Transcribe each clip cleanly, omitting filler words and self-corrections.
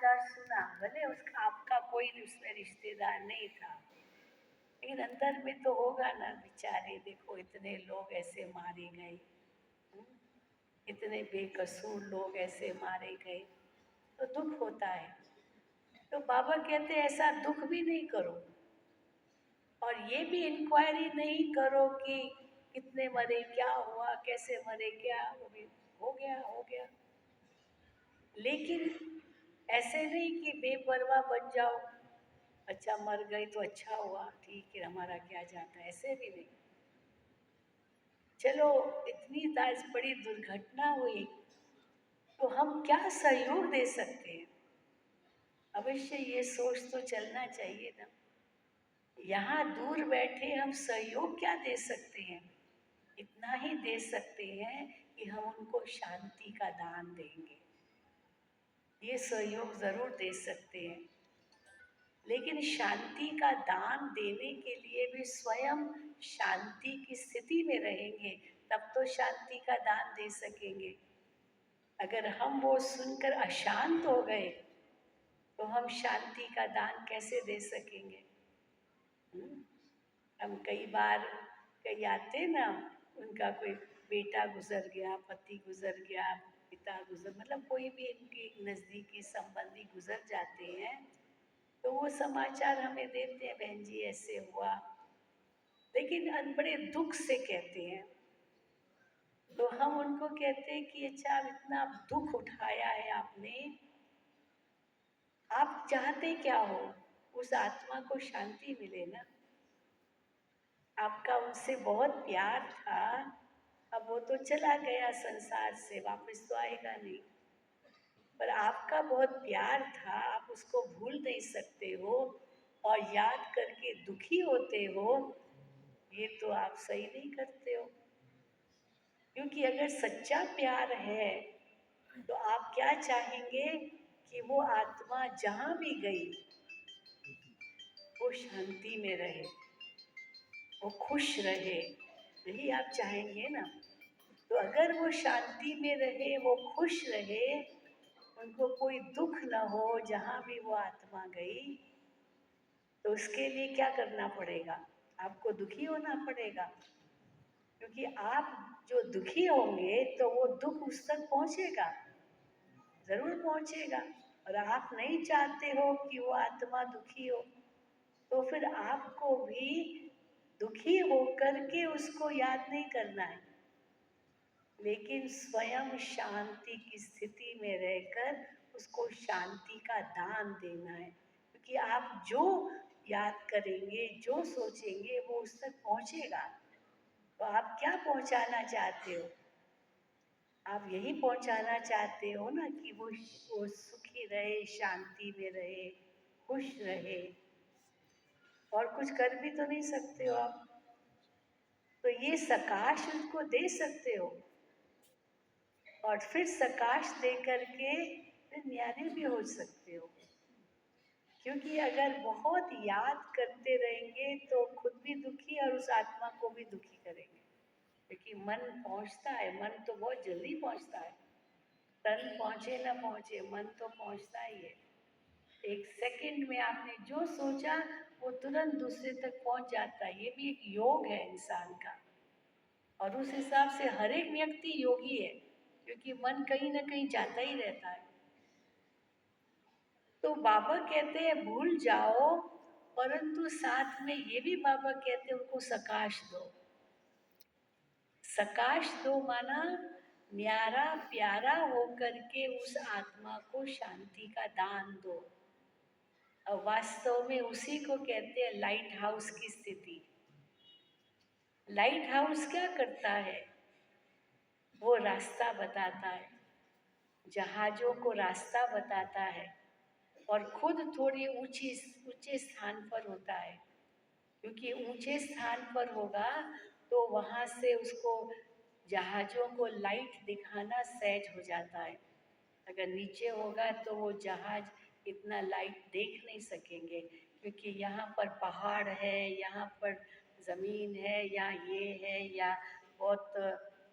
समाचार सुना, भले उसका आपका कोई उसमें रिश्तेदार नहीं था, लेकिन अंदर में तो होगा ना, बेचारे देखो इतने लोग ऐसे मारे गए, हम्म, इतने बेकसूर लोग ऐसे मारे गए, तो दुख होता है। तो बाबा कहते ऐसा दुख भी नहीं करो, और ये भी इंक्वायरी नहीं करो कि कितने मरे, क्या हुआ, कैसे मरे, क्या वो भी हो गया हो गया। लेकिन ऐसे नहीं कि बेपरवाह बन जाओ, अच्छा मर गए तो अच्छा हुआ, ठीक है, हमारा क्या जाता है, ऐसे भी नहीं। चलो इतनी ताज बड़ी दुर्घटना हुई, तो हम क्या सहयोग दे सकते हैं, अवश्य ये सोच तो चलना चाहिए ना। यहाँ दूर बैठे हम सहयोग क्या दे सकते हैं, इतना ही दे सकते हैं कि हम उनको शांति का दान देंगे, ये सहयोग जरूर दे सकते हैं। लेकिन शांति का दान देने के लिए भी स्वयं शांति की स्थिति में रहेंगे, तब तो शांति का दान दे सकेंगे। अगर हम वो सुनकर अशांत हो गए तो हम शांति का दान कैसे दे सकेंगे। हम्म? हम कई बार कई आते ना, उनका कोई बेटा गुजर गया, पति गुजर गया, पिता गुजर, मतलब कोई भी इनके नज़दीकी संबंधी गुजर जाते हैं, तो वो समाचार हमें देते हैं, बहन जी ऐसे हुआ, लेकिन बड़े दुख से कहते हैं। तो हम उनको कहते हैं कि अच्छा अब इतना दुख उठाया है आपने, आप चाहते क्या हो, उस आत्मा को शांति मिले ना। आपका उनसे बहुत प्यार था, अब वो तो चला गया संसार से, वापस तो आएगा नहीं, पर आपका बहुत प्यार था, आप उसको भूल नहीं सकते हो और याद करके दुखी होते हो, ये तो आप सही नहीं करते हो। क्योंकि अगर सच्चा प्यार है तो आप क्या चाहेंगे कि वो आत्मा जहाँ भी गई वो शांति में रहे, वो खुश रहे, यही आप चाहेंगे ना। तो अगर वो शांति में रहे, वो खुश रहे, उनको कोई दुख न हो जहाँ भी वो आत्मा गई, तो उसके लिए क्या करना पड़ेगा, आपको दुखी होना पड़ेगा। क्योंकि आप जो दुखी होंगे तो वो दुख उस तक पहुँचेगा, जरूर पहुँचेगा। और आप नहीं चाहते हो कि वो आत्मा दुखी हो, तो फिर आपको भी दुखी होकर के उसको याद नहीं करना है, लेकिन स्वयं शांति की स्थिति में रहकर उसको शांति का दान देना है। क्योंकि आप जो याद करेंगे, जो सोचेंगे, वो उस तक पहुँचेगा। तो आप क्या पहुँचाना चाहते हो, आप यही पहुँचाना चाहते हो ना कि वो सुखी रहे, शांति में रहे, खुश रहे, और कुछ कर भी तो नहीं सकते हो आप। तो ये सकाश उसको दे सकते हो, और फिर सकाश दे करके फिर न्यारे भी हो सकते हो। क्योंकि अगर बहुत याद करते रहेंगे तो खुद भी दुखी और उस आत्मा को भी दुखी करेंगे। क्योंकि मन पहुंचता है, मन तो बहुत जल्दी पहुंचता है, तन पहुंचे ना पहुंचे, मन तो पहुंचता ही है। एक सेकंड में आपने जो सोचा वो तुरंत दूसरे तक पहुंच जाता है। ये भी एक योग है इंसान का, और उस हिसाब से हर एक व्यक्ति योगी है, क्योंकि मन कहीं ना कहीं जाता ही रहता है। तो बाबा कहते हैं भूल जाओ, परंतु साथ में ये भी बाबा कहते हैं उनको सकाश दो। सकाश दो माना न्यारा प्यारा होकर के उस आत्मा को शांति का दान दो। और वास्तव में उसी को कहते हैं लाइट हाउस की स्थिति। लाइट हाउस क्या करता है, वो रास्ता बताता है, जहाजों को रास्ता बताता है, और खुद थोड़ी ऊंचे स्थान पर होता है। क्योंकि ऊंचे स्थान पर होगा तो वहाँ से उसको जहाज़ों को लाइट दिखाना सहज हो जाता है। अगर नीचे होगा तो वो जहाज इतना लाइट देख नहीं सकेंगे, क्योंकि यहाँ पर पहाड़ है, यहाँ पर ज़मीन है, या ये है, या बहुत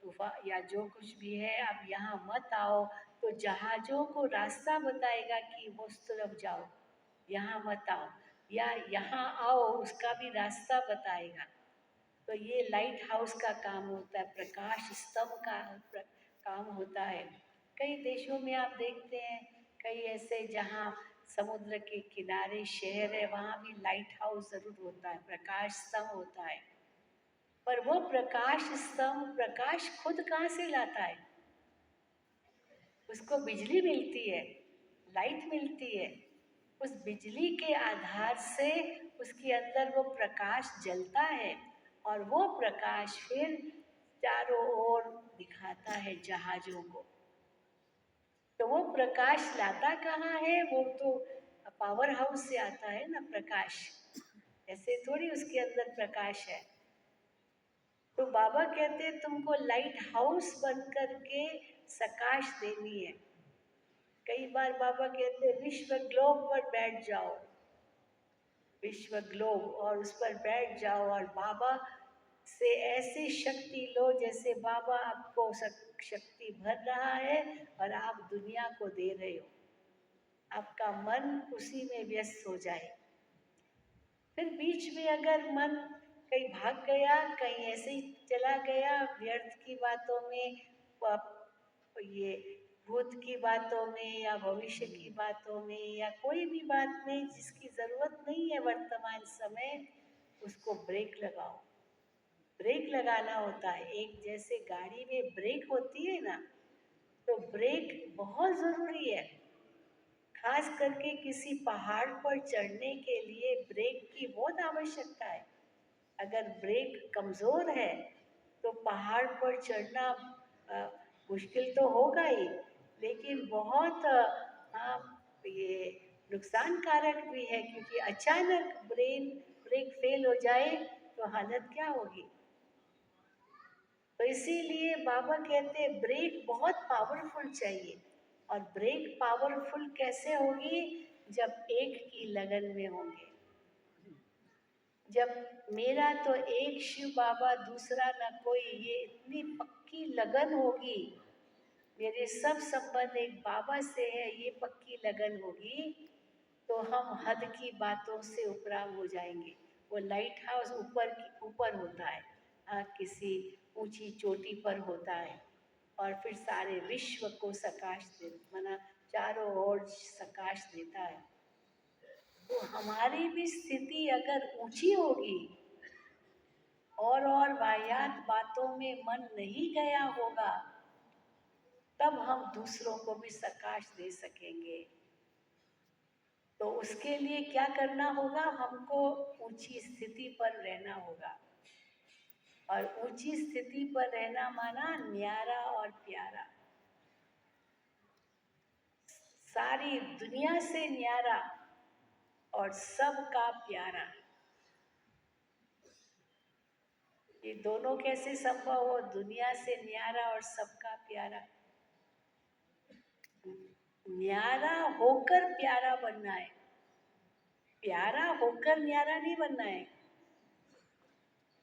तूफान या जो कुछ भी है, अब यहाँ मत आओ, तो जहाजों को रास्ता बताएगा कि वो उस तरफ जाओ, यहाँ मत आओ, या यहाँ आओ, उसका भी रास्ता बताएगा। तो ये लाइट हाउस का काम होता है, प्रकाश स्तंभ का काम होता है। कई देशों में आप देखते हैं, कई ऐसे जहाँ समुद्र के किनारे शहर है, वहाँ भी लाइट हाउस जरूर होता है, प्रकाश स्तंभ होता है। पर वो प्रकाश स्तंभ प्रकाश खुद कहाँ से लाता है? उसको बिजली मिलती है, लाइट मिलती है। उस बिजली के आधार से उसके अंदर वो प्रकाश जलता है, और वो प्रकाश फिर चारों ओर दिखाता है जहाजों को। तो वो प्रकाश लाता कहाँ है? वो तो पावर हाउस से आता है ना प्रकाश, ऐसे थोड़ी उसके अंदर प्रकाश है। तो बाबा कहते हैं तुमको लाइट हाउस बन करके प्रकाश देनी है। कई बार बाबा कहते हैं विश्व ग्लोब पर बैठ जाओ, विश्व ग्लोब, और उस पर बैठ जाओ और बाबा से ऐसी शक्ति लो जैसे बाबा आपको शक्ति भर रहा है और आप दुनिया को दे रहे हो। आपका मन उसी में व्यस्त हो जाए। फिर बीच में अगर मन कहीं भाग गया, कहीं ऐसे ही चला गया व्यर्थ की बातों में, ये भूत की बातों में या भविष्य की बातों में या कोई भी बात में जिसकी जरूरत नहीं है वर्तमान समय, उसको ब्रेक लगाओ। ब्रेक लगाना होता है, एक जैसे गाड़ी में ब्रेक होती है ना, तो ब्रेक बहुत जरूरी है। खास करके किसी पहाड़ पर चढ़ने के लिए ब्रेक की बहुत आवश्यकता है। अगर ब्रेक कमजोर है तो पहाड़ पर चढ़ना मुश्किल तो होगा ही, लेकिन बहुत ये नुकसानकारक भी है, क्योंकि अचानक ब्रेक फेल हो जाए तो हालत क्या होगी। तो इसीलिए बाबा कहते हैं ब्रेक बहुत पावरफुल चाहिए। और ब्रेक पावरफुल कैसे होगी? जब एक की लगन में होंगे। जब मेरा तो एक शिव बाबा दूसरा न कोई, ये इतनी पक्की लगन होगी, मेरे सब संबंध एक बाबा से है, ये पक्की लगन होगी, तो हम हद की बातों से उपराम हो जाएंगे। वो लाइट हाउस ऊपर होता है, किसी ऊंची चोटी पर होता है, और फिर सारे विश्व को प्रकाश माना चारों ओर प्रकाश देता है। तो हमारी भी स्थिति अगर ऊंची होगी और वाहियात बातों में मन नहीं गया होगा, तब हम दूसरों को भी प्रकाश दे सकेंगे। तो उसके लिए क्या करना होगा? हमको ऊंची स्थिति पर रहना होगा। और ऊंची स्थिति पर रहना माना न्यारा और प्यारा, सारी दुनिया से न्यारा और सबका प्यारा। ये दोनों कैसे संभव हो? दुनिया से न्यारा और सबका प्यारा। न्यारा होकर प्यारा बनना है, प्यारा होकर न्यारा नहीं बनना है।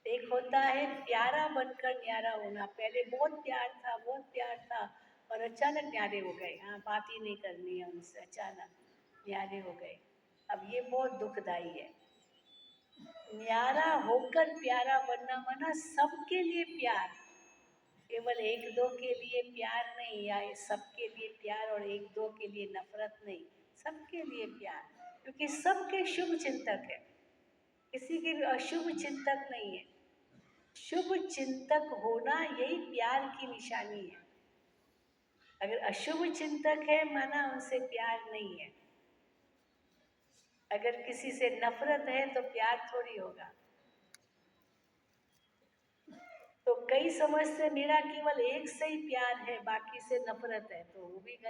एक होता है प्यारा बनकर न्यारा होना, पहले बहुत प्यार था और अचानक न्यारे हो गए, हाँ बात ही नहीं करनी है उनसे, अचानक न्यारे हो गए। अब ये बहुत दुखदाई है। न्यारा होकर प्यारा बनना माना सबके लिए प्यार, केवल एक दो के लिए प्यार नहीं, या सबके लिए प्यार और एक दो के लिए नफरत नहीं, सबके लिए प्यार। क्योंकि सबके शुभ चिंतक है, किसी के भी अशुभ चिंतक नहीं है। शुभ चिंतक होना यही प्यार की निशानी है। अगर अशुभ चिंतक है माना उनसे प्यार नहीं है। अगर किसी से नफरत है तो प्यार थोड़ी होगा। तो कई समझते मेरा केवल एक से ही प्यार है, बाकी से नफरत है, तो वो भी गलत।